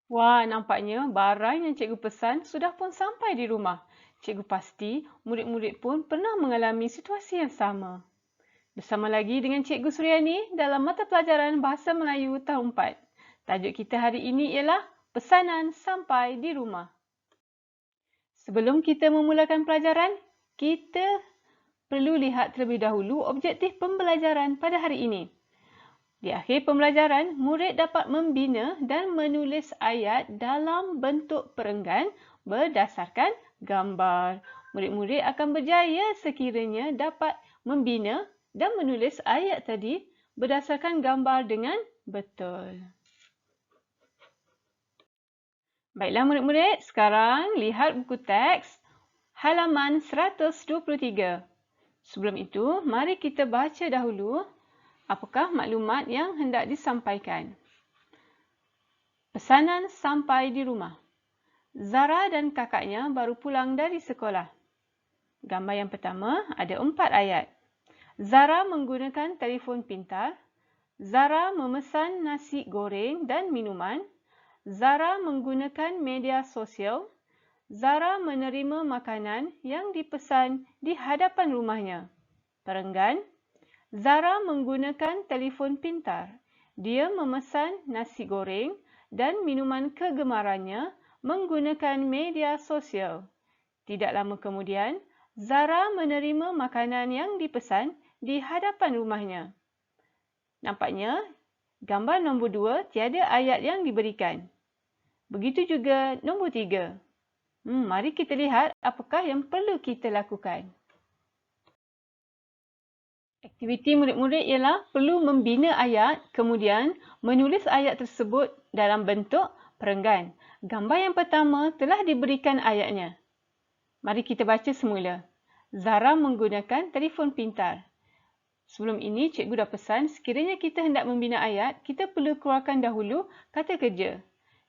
Wah, nampaknya barang yang cikgu pesan sudah pun sampai di rumah. Cikgu pasti murid-murid pun pernah mengalami situasi yang sama. Bersama lagi dengan Cikgu Suryani dalam mata pelajaran Bahasa Melayu tahun 4. Tajuk kita hari ini ialah Pesanan Sampai di Rumah. Sebelum kita memulakan pelajaran, kita perlu lihat terlebih dahulu objektif pembelajaran pada hari ini. Di akhir pembelajaran, murid dapat membina dan menulis ayat dalam bentuk perenggan berdasarkan gambar. Murid-murid akan berjaya sekiranya dapat membina dan menulis ayat tadi berdasarkan gambar dengan betul. Baiklah murid-murid, sekarang lihat buku teks halaman 123. Sebelum itu, mari kita baca dahulu apakah maklumat yang hendak disampaikan. Pesanan sampai di rumah. Zara dan kakaknya baru pulang dari sekolah. Gambar yang pertama ada 4 ayat. Zara menggunakan telefon pintar. Zara memesan nasi goreng dan minuman. Zara menggunakan media sosial. Zara menerima makanan yang dipesan di hadapan rumahnya. Perenggan. Zara menggunakan telefon pintar. Dia memesan nasi goreng dan minuman kegemarannya menggunakan media sosial. Tidak lama kemudian, Zara menerima makanan yang dipesan di hadapan rumahnya. Nampaknya, gambar nombor 2 tiada ayat yang diberikan. Begitu juga nombor 3. Mari kita lihat apakah yang perlu kita lakukan. Aktiviti murid-murid ialah perlu membina ayat, kemudian menulis ayat tersebut dalam bentuk perenggan. Gambar yang pertama telah diberikan ayatnya. Mari kita baca semula. Zara menggunakan telefon pintar. Sebelum ini, cikgu dah pesan sekiranya kita hendak membina ayat, kita perlu keluarkan dahulu kata kerja.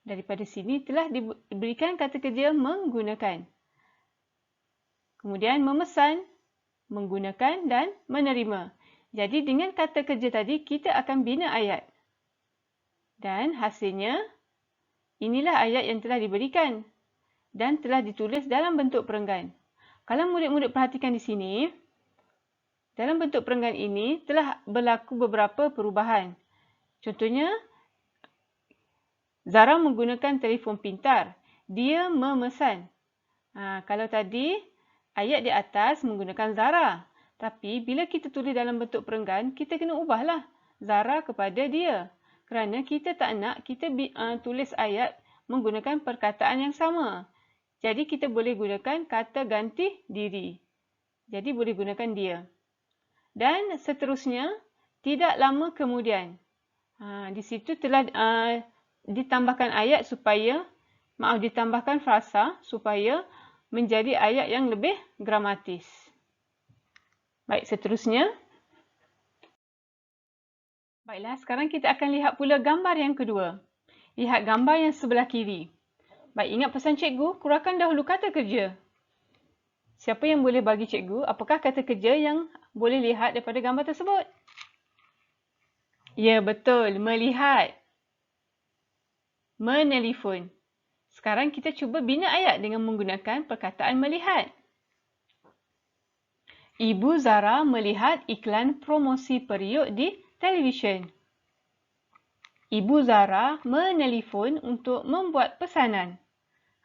Daripada sini telah diberikan kata kerja menggunakan. Kemudian memesan, menggunakan dan menerima. Jadi dengan kata kerja tadi, kita akan bina ayat. Dan hasilnya, inilah ayat yang telah diberikan dan telah ditulis dalam bentuk perenggan. Kalau murid-murid perhatikan di sini, dalam bentuk perenggan ini telah berlaku beberapa perubahan. Contohnya, Zara menggunakan telefon pintar. Dia memesan. Kalau tadi, ayat di atas menggunakan Zara. Tapi bila kita tulis dalam bentuk perenggan, kita kena ubahlah Zara kepada dia. Kerana kita tak nak kita tulis ayat menggunakan perkataan yang sama. Jadi kita boleh gunakan kata ganti diri. Jadi boleh gunakan dia. Dan seterusnya, tidak lama kemudian. Di situ telah ditambahkan ayat ditambahkan frasa supaya menjadi ayat yang lebih gramatis. Baik, seterusnya. Baiklah, sekarang kita akan lihat pula gambar yang kedua. Lihat gambar yang sebelah kiri. Baik, ingat pesan cikgu, keluarkan dahulu kata kerja. Siapa yang boleh bagi cikgu apakah kata kerja yang boleh lihat daripada gambar tersebut? Ya, betul. Melihat. Menelefon. Sekarang kita cuba bina ayat dengan menggunakan perkataan melihat. Ibu Zara melihat iklan promosi periuk di televisyen. Ibu Zara menelefon untuk membuat pesanan.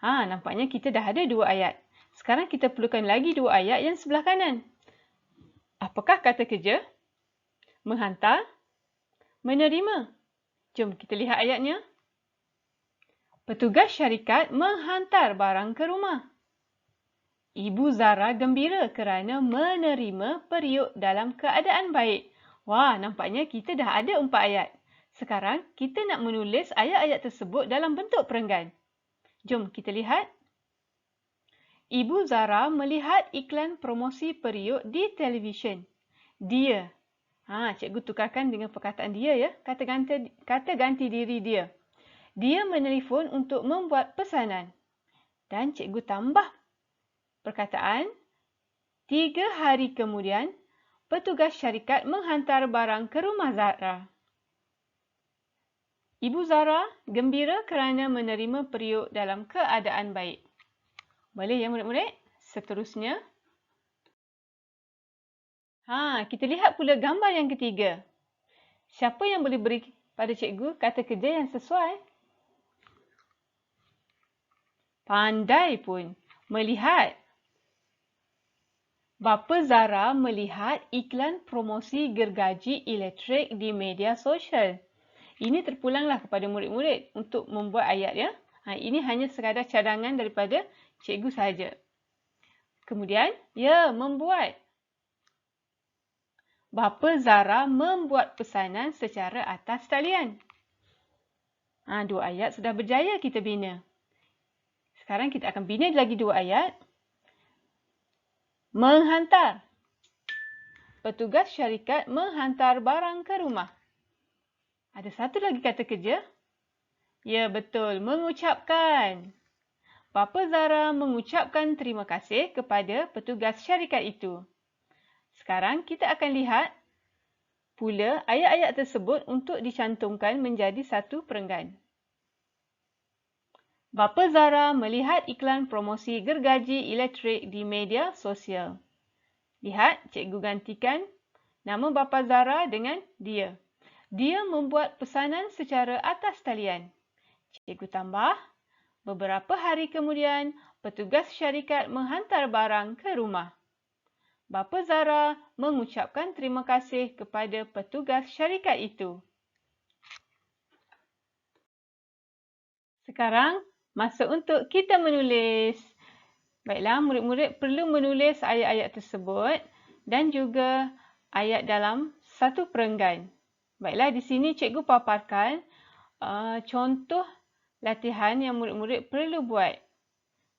Nampaknya kita dah ada 2 ayat. Sekarang kita perlukan lagi 2 ayat yang sebelah kanan. Apakah kata kerja? Menghantar, menerima. Jom kita lihat ayatnya. Petugas syarikat menghantar barang ke rumah. Ibu Zara gembira kerana menerima periuk dalam keadaan baik. Wah, nampaknya kita dah ada 4 ayat. Sekarang kita nak menulis ayat-ayat tersebut dalam bentuk perenggan. Jom kita lihat. Ibu Zara melihat iklan promosi periuk di televisyen. Dia. Cikgu tukarkan dengan perkataan dia ya. Kata ganti diri dia. Dia menelefon untuk membuat pesanan. Dan cikgu tambah perkataan, 3 hari kemudian, petugas syarikat menghantar barang ke rumah Zara. Ibu Zara gembira kerana menerima periuk dalam keadaan baik. Boleh ya murid-murid? Seterusnya. Kita lihat pula gambar yang ketiga. Siapa yang boleh beri pada cikgu kata kerja yang sesuai? Pandai pun. Melihat. Bapa Zara melihat iklan promosi gergaji elektrik di media sosial. Ini terpulanglah kepada murid-murid untuk membuat ayat ya. Ini hanya sekadar cadangan daripada cikgu sahaja. Kemudian, membuat. Bapa Zara membuat pesanan secara atas talian. Dua ayat sudah berjaya kita bina. Sekarang kita akan bina lagi dua ayat. Menghantar. Petugas syarikat menghantar barang ke rumah. Ada satu lagi kata kerja. Ya, betul. Mengucapkan. Bapa Zara mengucapkan terima kasih kepada petugas syarikat itu. Sekarang kita akan lihat pula ayat-ayat tersebut untuk dicantumkan menjadi satu perenggan. Bapa Zara melihat iklan promosi gergaji elektrik di media sosial. Lihat, cikgu gantikan nama Bapa Zara dengan dia. Dia membuat pesanan secara atas talian. Cikgu tambah, beberapa hari kemudian, petugas syarikat menghantar barang ke rumah. Bapa Zara mengucapkan terima kasih kepada petugas syarikat itu. Sekarang, masa untuk kita menulis. Baiklah, murid-murid perlu menulis ayat-ayat tersebut dan juga ayat dalam satu perenggan. Baiklah, di sini cikgu paparkan contoh latihan yang murid-murid perlu buat.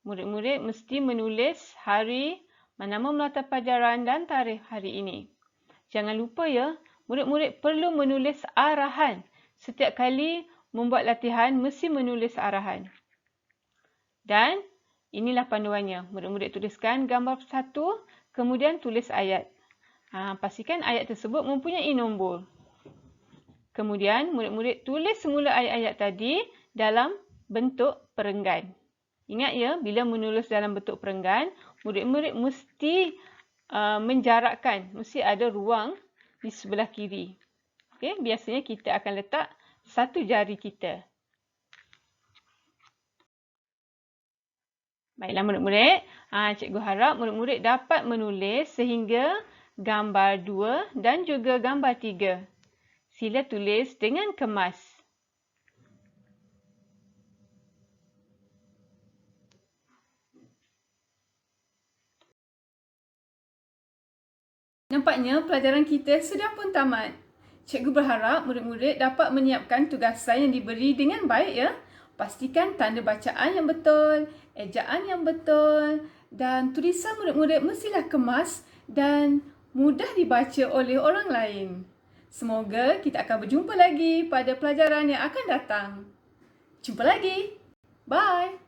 Murid-murid mesti menulis hari, nama melata pelajaran dan tarikh hari ini. Jangan lupa ya, murid-murid perlu menulis arahan. Setiap kali membuat latihan, mesti menulis arahan. Dan inilah panduannya. Murid-murid tuliskan gambar satu, kemudian tulis ayat. Pastikan ayat tersebut mempunyai nombor. Kemudian, murid-murid tulis semula ayat-ayat tadi dalam bentuk perenggan. Ingat ya, bila menulis dalam bentuk perenggan, murid-murid mesti menjarakkan. Mesti ada ruang di sebelah kiri. Okay? Biasanya kita akan letak satu jari kita. Baiklah murid-murid, cikgu harap murid-murid dapat menulis sehingga gambar 2 dan juga gambar 3. Sila tulis dengan kemas. Nampaknya pelajaran kita sudah pun tamat. Cikgu berharap murid-murid dapat menyiapkan tugasan yang diberi dengan baik ya. Pastikan tanda bacaan yang betul, ejaan yang betul dan tulisan murid-murid mestilah kemas dan mudah dibaca oleh orang lain. Semoga kita akan berjumpa lagi pada pelajaran yang akan datang. Jumpa lagi. Bye.